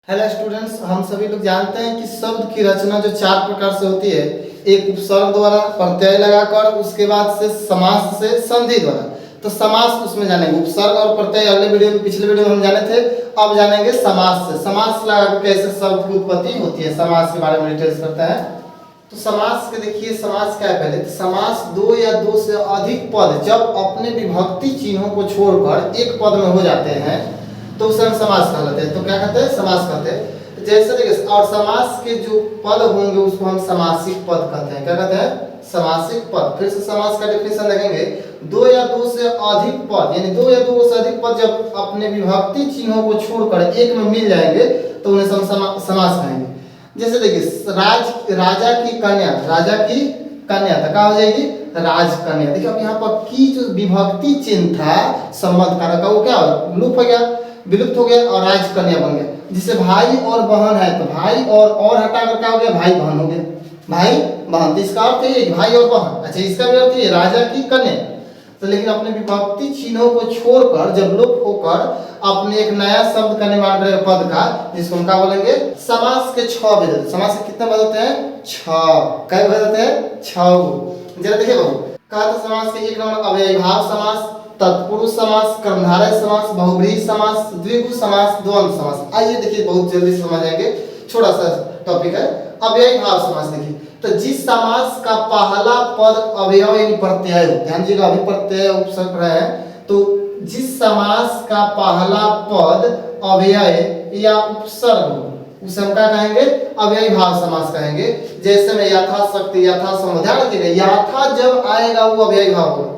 Hello students, हम सभी लोग जानते हैं कि शब्द की रचना जो चार प्रकार से होती है। एक उपसर्ग द्वारा, प्रत्यय लगाकर, उसके बाद से समास से, संधि द्वारा। तो समास उसमें जानेंगे। उपसर्ग और प्रत्यय अगले वीडियो में, पिछले वीडियो में हम जाने थे। अब जानेंगे समास से। समास लगाकर कैसे शब्द की उत्पत्ति होती है, समास के बारे में डिटेल्स करते हैं। तो समास के देखिए, समास क्या है। पहले तो समास दो या दो से अधिक पद जब अपने विभक्ति चिन्हों को छोड़कर एक पद में हो जाते हैं तो उसे हम समास कहलाते हैं। तो क्या कहते हैं? समास कहते हैं। जैसे देखिए, और समास के जो पद होंगे उसको हम समासिक पद कहते हैं। क्या कहते हैं? समासिक पद। फिर से समास का डेफिनेशन देखेंगे। दो या दो से अधिक पद, यानी दो या दो से अधिक पद जब अपने विभक्ति चिन्हों को छोड़कर एक में मिल जाएंगे तो उन्हें हम समास कहेंगे। जैसे देखिए, राजा की कन्या, राजा की कन्या तो क्या हो जाएगी? राजकन्या। देखिए, अब यहाँ पर की जो विभक्ति चिन्ह था संबंध कारक का, वो क्या हो? लुप्त हो गया, विलुप्त हो गया और राजकन्या बन गया। जिसे भाई और बहन है तो भाई और हटाकर क्या हो गया? भाई बहन हो गया। भाई बहन, तो इसका अर्थ है भाई और बहन। अच्छा, इसका भी अर्थ है राजा की कन्या। तो लेकिन अपने विभक्ति चिन्हों को छोड़कर जब लुप्त होकर अपने एक नया शब्द का निर्माण करेगा पद का, जिसको हम क्या बोलेंगे? समास के 6 भेद होते हैं। समास के कितने भेद होते हैं? 6। कई भेद होते हैं? 6। जरा देखिए बाबू, कहा था समास के 1 नंबर अव्ययीभाव समास, तत्पुरुष समास, कर्मधारय समास, बहुव्रीहि समास, द्विगु समास, द्वंद्व समास। आइए देखिए, बहुत जल्दी समझ आएंगे। छोटा सा टॉपिक है अव्ययीभाव समास। देखिए, तो जिस समास का पहला पद अवयव यानी प्रत्यय हो, ध्यान दीजिएगा, अभी प्रत्यय उपसर्ग रहे हैं, तो जिस समास का पहला पद अव्यय या उपसर्ग हो उसे हम क्या कहेंगे? अव्ययीभाव समास कहेंगे। जैसे में यथाशक्ति, यथासंभव। ध्यान रखिएगा, यथा जब आएगा वो अव्ययीभाव होगा।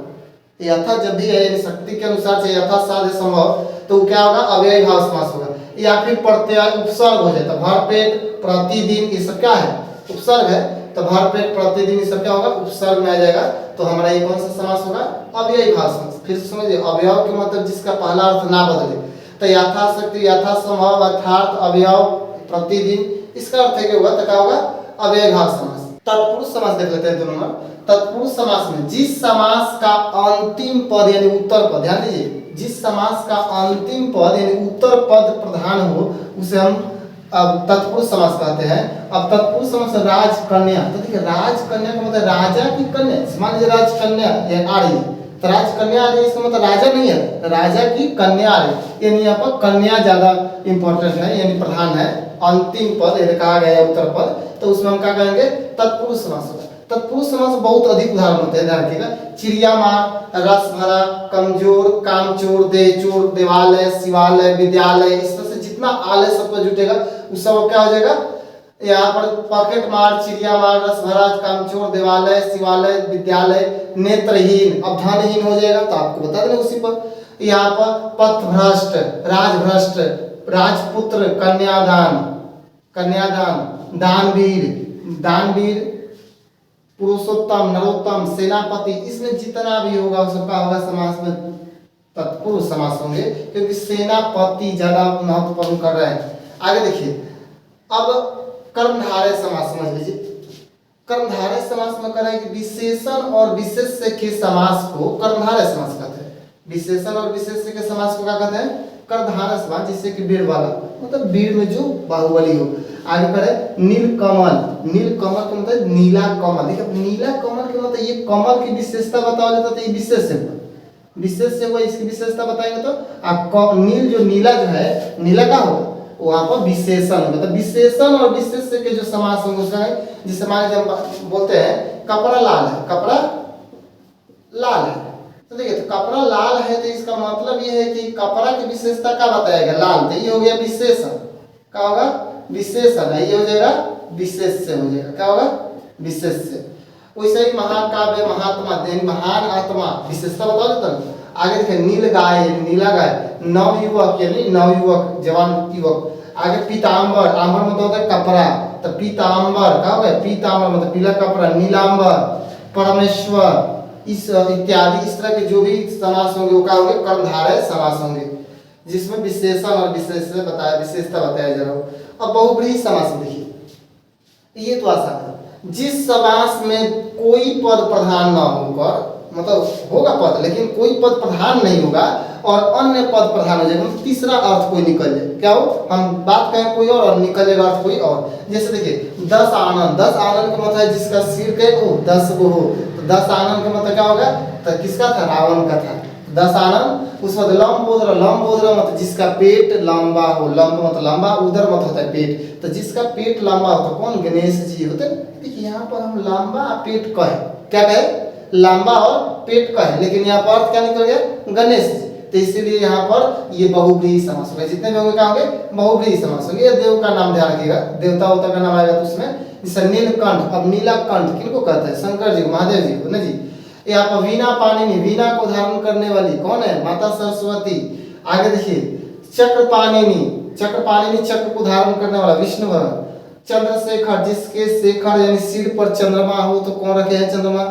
यथा जब भी है, शक्ति के अनुसार से यथा साध्य संभव, तो क्या होगा? अव्ययीभाव समास होगा। या फिर प्रत्यय उपसर्ग हो जाए तो भरपेट, प्रतिदिन, ये सब क्या है? उपसर्ग है। तो भरपेट, प्रतिदिन, ये सब क्या होगा? उपसर्ग में आ जाएगा। तो हमारा ये कौन सा समास होगा? अव्ययीभाव समास। फिर समझिए, अवयव के मतलब जिसका पहला अर्थ ना बदले। तो यथाशक्ति, यथासंभव, अर्थात, अवयव, प्रतिदिन, इसका अर्थ है क्या होगा? तो क्या होगा? अव्ययीभाव समास। तत्पुरुष समास देख लेते हैं दोनों में। तत्पुरुष समास में जिस समास का अंतिम पद यानी उत्तर पद, ध्यान दीजिए, जिस समास का अंतिम पद यानी उत्तर पद प्रधान हो उसे हम अब तत्पुरुष समास कहते हैं। अब तत्पुरुष समास राजकन्या। तो देखिए, राजकन्या का मतलब राजा की कन्या। मान लीजिए राजकन्या आ रही है, तो राजकन्या आ रही है, इसका मतलब राजा नहीं है, राजा की कन्या आ रही है। यानी यहाँ पर कन्या ज्यादा इंपॉर्टेंट है, यानी प्रधान है। अंतिम पद यदि कहा गया है उत्तर पद, तो उसमें हम क्या कहेंगे? तत्पुरुष समास होगा। तत्पुरुष समास बहुत अधिक उदाहरण होते हैं, ध्यान रखिएगा। चिड़िया मार, रस भरा, कमजोर, कामचोर, देहचोर, देवालय, शिवालय, विद्यालय, इस तरह से जितना आलय सब पर जुटेगा उस सब क्या हो जाएगा? यहाँ पर पॉकेट मार, चिड़िया मार, रस भरा, कामचोर, देवालय, शिवालय, विद्यालय, नेत्रहीन, अब धनहीन हो जाएगा। तो आपको बता देना उसी पर। यहाँ पर पथभ्रष्ट, राजभ्रष्ट, राजपुत्र, कन्यादान, कन्यादान, दानवीर, दानवीर, पुरुषोत्तम, नरोत्तम, सेनापति, इसमें जितना भी होगा वो सबका होगा समास में तत्पुरुष समास होंगे, क्योंकि सेनापति ज्यादा महत्वपूर्ण कर रहे हैं। आगे देखिए, अब कर्मधारय समास समझ लीजिए। कर्मधारय समास में कह रहे हैं कि विशेषण और विशेष्य के समास को कर्मधारय समास कहते हैं। विशेषण और विशेष्य के समास को क्या कहते हैं? कर्मधारय समास। जिससे कि बीड़ वाला, मतलब बीड़ में जो बाहुबली हो। आगे करें नीलकमल। नीलकमल का मतलब नीला कमल। देखिए, नीला कमल के मतलब ये कमल की विशेषता बताओ जाता है, तो ये विशेष है, विशेष से हुआ। इसकी विशेषता बताएंगे तो आप नील, जो नीला जो है, नीला का होगा वहां पर विशेषण, मतलब विशेषण और विशेष्य के जो समास होंगे उसका, जिससे मान लीजिए हम बोलते हैं कपड़ा लाल है, कपड़ा लाल है। तो देखिए, तो कपड़ा लाल है तो इसका मतलब ये है कि कपड़ा की विशेषता क्या बताएगा? लाल। तो ये हो गया विशेषण। क्या होगा? विशेषण है। ये हो जाएगा विशेष्य हो जाएगा। क्या होगा? विशेष्य। वैसे ही महाकाव्य, महात्मा, महान आत्मा, विशेषता बताओ देता है। आगे देखिए, नील गाय, नीला गाय, नवयुवक यानी नवयुवक, जवान युवक। आगे पीतांबर, आंबर मतलब होता है कपड़ा, तो पीतांबर क्या होगा? पीतांबर मतलब पीला कपड़ा, नीलांबर, परमेश्वर, इस इत्यादि, इस तरह के जो भी समास होंगे वो क्या होंगे? कर्मधारय समास होंगे, जिसमें विशेषण और विशेष्य बताया, विशेषता बताया जा रहा हो। अब बहुव्रीहि समास देखिए, ये तो आसान है। जिस समास में कोई पद प्रधान न होकर, मतलब होगा पद लेकिन कोई पद प्रधान नहीं होगा, और अन्य पद प्रधान हो जाएगा, मतलब तीसरा अर्थ कोई निकल जाए। क्या हो, हम बात करें कोई और निकलेगा अर्थ कोई और। जैसे देखिए 10 आनन, 10 आनन का मतलब है जिसका सिर कई हो 10 गो हो, तो 10 आनन का मतलब क्या होगा, तो किसका था, रावण का था। 10 आनन। उसके बाद लंबोदर, लंबोदर मतलब जिसका पेट लंबा हो, लंब मतलब लंबा, उदर मतलब होता है पेट, तो जिसका पेट लंबा हो तो कौन, गणेश जी होते हैं। देखिए यहाँ पर हम लंबा पेट कहे, क्या कहे, लंबा और पेट कहे, लेकिन यहाँ पर अर्थ क्या निकल गया, गणेश जी, तो इसीलिए यहाँ पर ये बहुव्रीहि समास होगा। जितने भी होंगे क्या होंगे, बहुव्रीहि समास होंगे। देव का नाम ध्यान रखिएगा, देवता होता का नाम आएगा तो उसमें, जैसे नीलकंठ, अब नीलकंठ किनको कहते हैं, शंकर जी, महादेव जी को ना जी। यहाँ पर वीणा पाणिनि, वीणा को धारण करने वाली कौन है, माता सरस्वती। आगे देखिए चक्र पाणिनि, चक्र पाणिनि चक्र को धारण करने वाला विष्णु भगवान। चंद्रशेखर, जिसके शेखर यानी सिर पर चंद्रमा हो तो कौन रखे हैं चंद्रमा,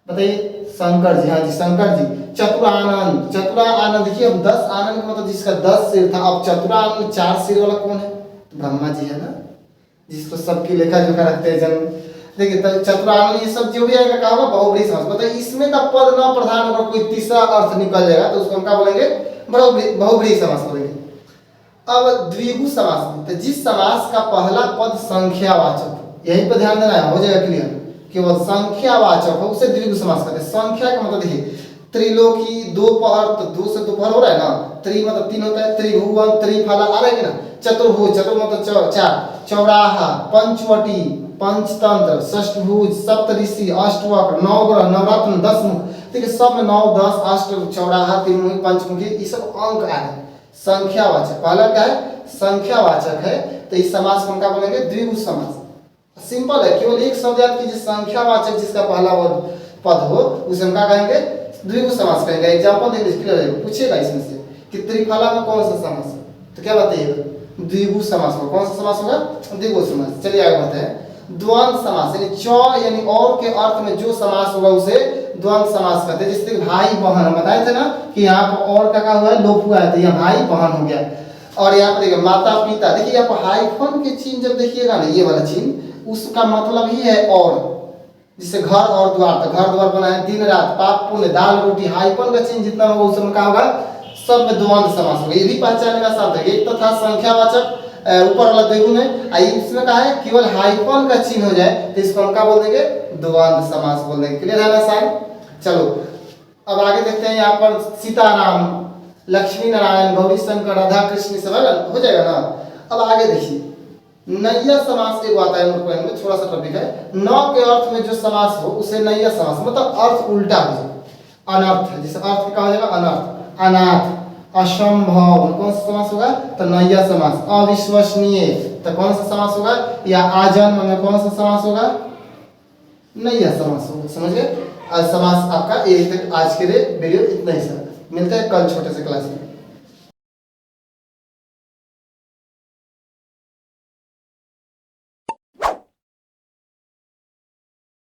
बताइए, शंकर जी, हाँ जी शंकर जी। चतुरानंद, चतुरानंद देखिए अब 10 आनंद का मतलब जिसका 10 सिर था, अब चतुरानंद 4 सिर वाला कौन है, ब्रह्मा जी है ना, जिसको सबकी लेखा जोखा रखते हैं जन्म। देखिए तो चतुरानंद ये सब जो भी आएगा क्या होगा, बहुव्रीहि समास। बताइए इसमें का पद न प्रधान होकर कोई तीसरा अर्थ निकल जाएगा तो उसको हम क्या बोलेंगे, बहुव्रीहि समास बोलेंगे। अब द्विगु समास, तो जिस समास का पहला पद संख्यावाचक, यहीं पर ध्यान देना है, हो जाएगा क्लियर, केवल संख्यावाचक हो उसे द्विगु समास कहते हैं। संख्या का मतलब देखिए त्रिलोकी, दोपहर, तो दो से दोपहर हो रहा है ना, त्रि मतलब 3 होता है, त्रिभुवन, त्रिफला आ रहा है ना, चतुर्भुज, चतुर मतलब 4, चौराहा, पंचवटी, पंचतंत्र, षष्ठभुज, सप्तऋषि, अष्टवक्र, नवग्रह, नवरत्न, 10 मुख। देखिए सब में 9, 10, अष्ट, चौराहा, त्रिमुखी, पंचमुखी, ये सब अंक आए हैं। संख्यावाचक पहला क्या है, संख्यावाचक है, तो इस समास को हम क्या बोलेंगे, द्विगु समास। सिंपल है, केवल एक शब्द याद कीजिए, संख्यावाचक जिसका पहला पद हो उसे हम क्या कहेंगे, द्विगु समास कहेंगे। एग्जांपल देख लीजिए, क्लियर है, पूछेगा इसमें से कि त्रिफला में कौन सा समास है, तो क्या बताइएगा, द्विगु समास होगा। कौन सा समास होगा, द्विगु समास। चलिए आगे बढ़ते हैं। द्वंद्व समास यानी च यानी और के अर्थ में जो समास होगा उसे द्वंद्व समास कहते हैं। जैसे भाई बहन, हम बताए थे ना कि यहाँ पर और का हुआ है, लोप हुआ है, तो यहाँ भाई बहन हो गया। और यहाँ पर देखिए माता पिता, देखिए यहाँ पर हाइफन के चिन्ह जब देखिएगा ना, ये वाला चिन्ह, उसका मतलब ही है और। जिसे घर और द्वार, तो घर द्वार बना है, दिन रात, पाप पुण्य, दाल रोटी, हाइफन का चिन्ह जितना होगा उसमें क्या होगा, सब में द्वंद्व समास होगा। ये भी पहचानने का साथ है, एक तो था संख्यावाचक ऊपर वाला द्विगुण है, इसमें क्या है केवल हाइफन का चिन्ह हो जाए तो इसको हम क्या बोल देंगे, द्वंद्व समास बोल देंगे। क्लियर है ना साहब। चलो अब आगे देखते हैं, यहाँ पर सीताराम, लक्ष्मी नारायण, गौरी शंकर, राधा कृष्ण सब हो जाएगा ना। अब आगे देखिए नैया समास एक आता है, में थोड़ा सा टॉपिक है, न के अर्थ में जो समास हो उसे नैया समास, मतलब अर्थ उल्टा हो जाए, अनर्थ, जिसे अर्थ कहा जाएगा अनर्थ, अनाथ, असंभव, कौन सा समास होगा, तो नैया समास। अविश्वसनीय, तो कौन सा समास होगा, या आजन्म में कौन सा समास होगा, नैया समास होगा। समझ गए। आज समास आपका आज के लिए वीडियो इतना ही सर, मिलते हैं कल छोटे से क्लास में।